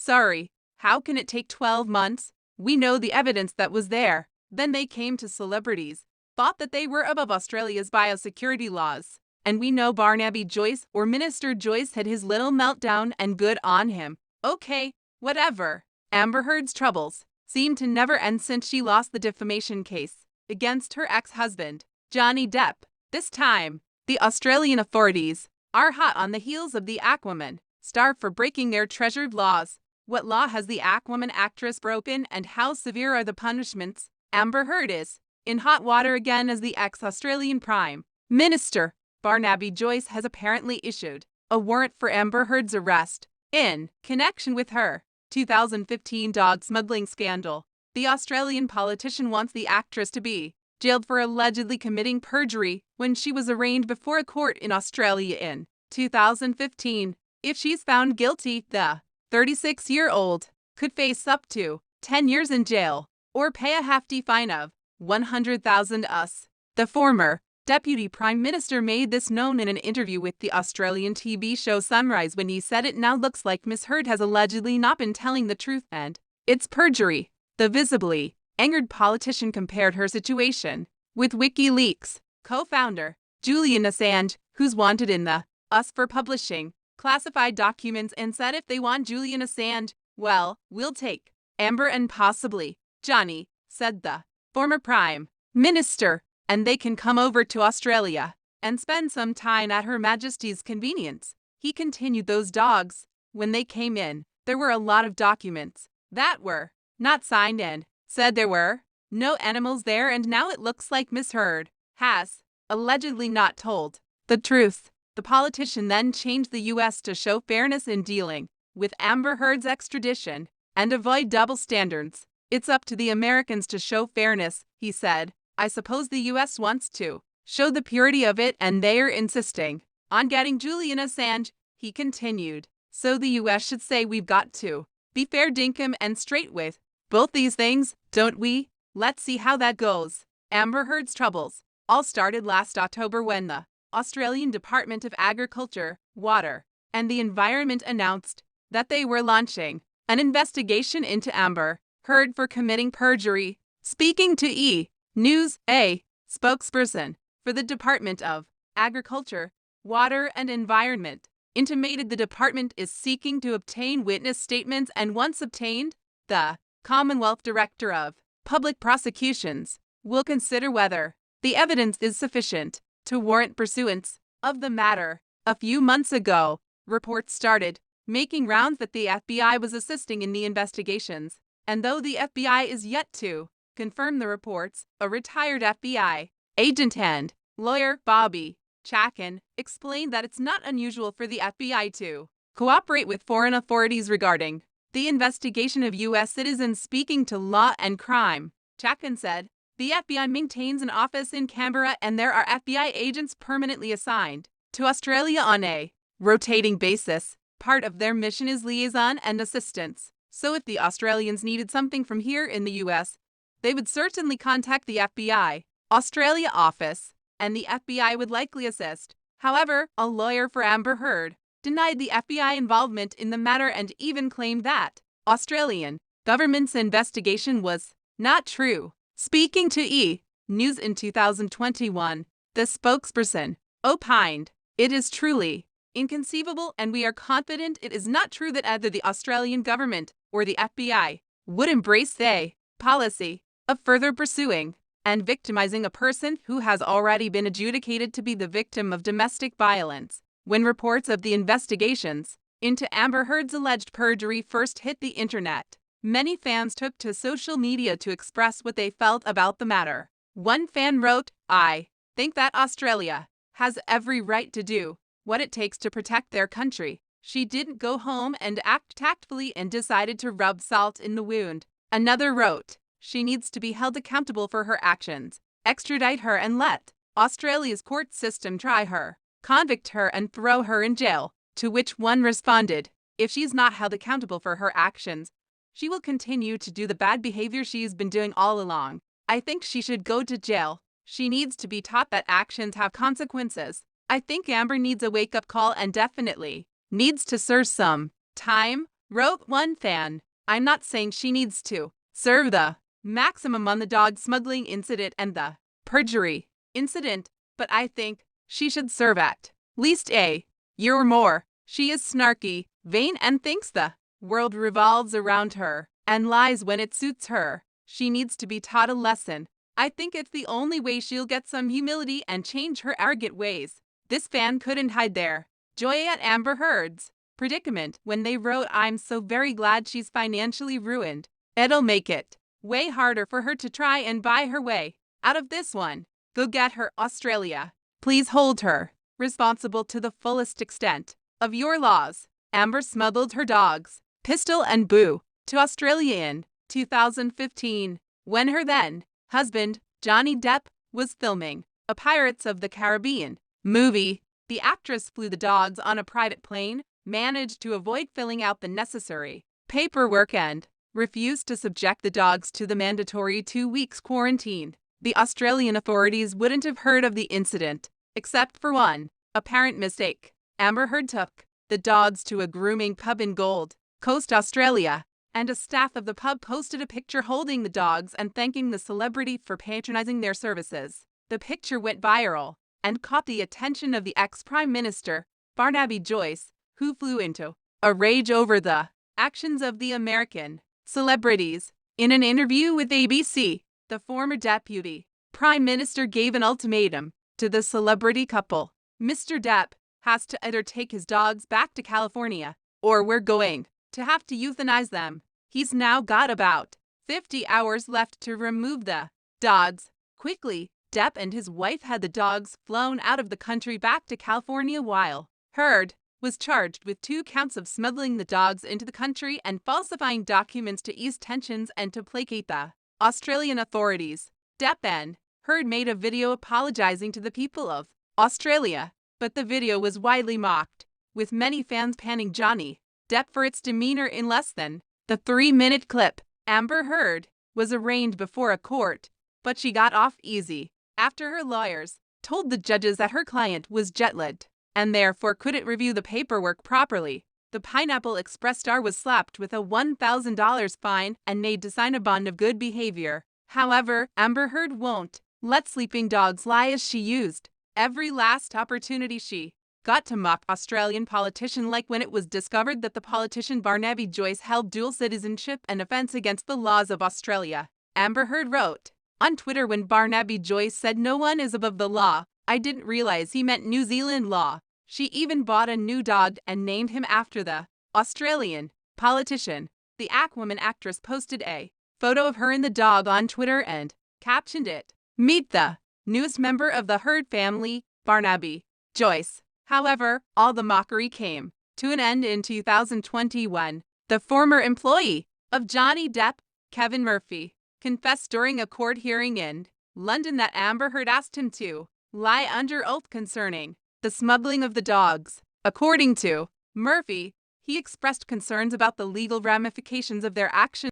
Sorry, how can it take 12 months? We know the evidence that was there. Then they came to celebrities, thought that they were above Australia's biosecurity laws. And we know Barnaby Joyce or Minister Joyce had his little meltdown and good on him. Okay, whatever. Amber Heard's troubles seemed to never end since she lost the defamation case against her ex-husband, Johnny Depp. This time, the Australian authorities are hot on the heels of the Aquaman star for breaking their treasured laws. What law has the Aquaman actress broken and how severe are the punishments? Amber Heard is in hot water again as the ex-Australian Prime Minister Barnaby Joyce has apparently issued a warrant for Amber Heard's arrest in connection with her 2015 dog smuggling scandal. The Australian politician wants the actress to be jailed for allegedly committing perjury when she was arraigned before a court in Australia in 2015. If she's found guilty, the 36-year-old could face up to 10 years in jail or pay a hefty fine of $100,000. The former Deputy Prime Minister made this known in an interview with the Australian TV show Sunrise when he said it now looks like Miss Heard has allegedly not been telling the truth and it's perjury. The visibly angered politician compared her situation with WikiLeaks co-founder Julian Assange, who's wanted in the US for publishing classified documents, and said if they want Julian Assange, well, we'll take Amber and possibly Johnny, said the former Prime Minister, and they can come over to Australia and spend some time at Her Majesty's convenience. He continued, those dogs, when they came in, there were a lot of documents that were not signed and said there were no animals there, and now it looks like Miss Heard has allegedly not told the truth. The politician then changed the U.S. to show fairness in dealing with Amber Heard's extradition and avoid double standards. It's up to the Americans to show fairness, he said. I suppose the U.S. wants to show the purity of it, and they're insisting on getting Julian Assange, he continued. So the U.S. should say we've got to be fair, dinkum, and straight with both these things, don't we? Let's see how that goes. Amber Heard's troubles all started last October when the Australian Department of Agriculture, Water, and the Environment announced that they were launching an investigation into Amber Heard for committing perjury. Speaking to News, a spokesperson for the Department of Agriculture, Water, and Environment intimated the department is seeking to obtain witness statements, and once obtained, the Commonwealth Director of Public Prosecutions will consider whether the evidence is sufficient to warrant pursuance of the matter. A few months ago, reports started making rounds that the FBI was assisting in the investigations, and though the FBI is yet to confirm the reports, a retired FBI agent and lawyer, Bobby Chacon, explained that it's not unusual for the FBI to cooperate with foreign authorities regarding the investigation of U.S. citizens. Speaking to Law and Crime, Chacon said, the FBI maintains an office in Canberra, and there are FBI agents permanently assigned to Australia on a rotating basis. Part of their mission is liaison and assistance. So if the Australians needed something from here in the US, they would certainly contact the FBI Australia office, and the FBI would likely assist. However, a lawyer for Amber Heard denied the FBI involvement in the matter and even claimed that Australian government's investigation was not true. Speaking to News in 2021, the spokesperson opined, it is truly inconceivable, and we are confident it is not true that either the Australian government or the FBI would embrace a policy of further pursuing and victimizing a person who has already been adjudicated to be the victim of domestic violence. When reports of the investigations into Amber Heard's alleged perjury first hit the internet, many fans took to social media to express what they felt about the matter. One fan wrote, I think that Australia has every right to do what it takes to protect their country. She didn't go home and act tactfully and decided to rub salt in the wound. Another wrote, she needs to be held accountable for her actions. Extradite her and let Australia's court system try her, convict her and throw her in jail. To which one responded, if she's not held accountable for her actions, she will continue to do the bad behavior she's been doing all along. I think she should go to jail. She needs to be taught that actions have consequences. I think Amber needs a wake-up call and definitely needs to serve some time. Wrote one fan, "I'm not saying she needs to serve the maximum on the dog smuggling incident and the perjury incident, but I think she should serve at least a year or more. She is snarky, vain, and thinks the world revolves around her and lies when it suits her. She needs to be taught a lesson. I think it's the only way she'll get some humility and change her arrogant ways." This fan couldn't hide their joy at Amber Heard's predicament when they wrote, "I'm so very glad she's financially ruined. It'll make it way harder for her to try and buy her way out of this one. Go get her, Australia. Please hold her responsible to the fullest extent of your laws." Amber smuggled her dogs, Pistol and Boo, to Australia in 2015 when her then husband, Johnny Depp, was filming a Pirates of the Caribbean movie. The actress flew the dogs on a private plane, managed to avoid filling out the necessary paperwork, and refused to subject the dogs to the mandatory 2 weeks quarantine. The Australian authorities wouldn't have heard of the incident, except for one apparent mistake. Amber Heard took the dogs to a grooming pub in Gold Coast, Australia, and a staff of the pub posted a picture holding the dogs and thanking the celebrity for patronizing their services. The picture went viral and caught the attention of the ex-Prime Minister, Barnaby Joyce, who flew into a rage over the actions of the American celebrities. In an interview with ABC, the former Deputy Prime Minister gave an ultimatum to the celebrity couple. "Mr. Depp has to either take his dogs back to California, or we're going to have to euthanize them. He's now got about 50 hours left to remove the dogs quickly." Depp and his wife had the dogs flown out of the country back to California, while Heard was charged with 2 counts of smuggling the dogs into the country and falsifying documents to ease tensions and to placate the Australian authorities. Depp and Heard made a video apologizing to the people of Australia, but the video was widely mocked, with many fans panning Johnny Depp for its demeanor in less than the 3-minute clip. Amber Heard was arraigned before a court, but she got off easy after her lawyers told the judges that her client was jet-lagged and therefore couldn't review the paperwork properly. The Pineapple Express star was slapped with a $1,000 fine and made to sign a bond of good behavior. However, Amber Heard won't let sleeping dogs lie, as she used every last opportunity she got to mock Australian politician, like when it was discovered that the politician Barnaby Joyce held dual citizenship, an offence against the laws of Australia. Amber Heard wrote on Twitter when Barnaby Joyce said, "No one is above the law. I didn't realize he meant New Zealand law." She even bought a new dog and named him after the Australian politician. The Aquaman actress posted a photo of her and the dog on Twitter and captioned it, "Meet the newest member of the Heard family, Barnaby Joyce." However, all the mockery came to an end in 2021. The former employee of Johnny Depp, Kevin Murphy, confessed during a court hearing in London that Amber Heard asked him to lie under oath concerning the smuggling of the dogs. According to Murphy, he expressed concerns about the legal ramifications of their actions.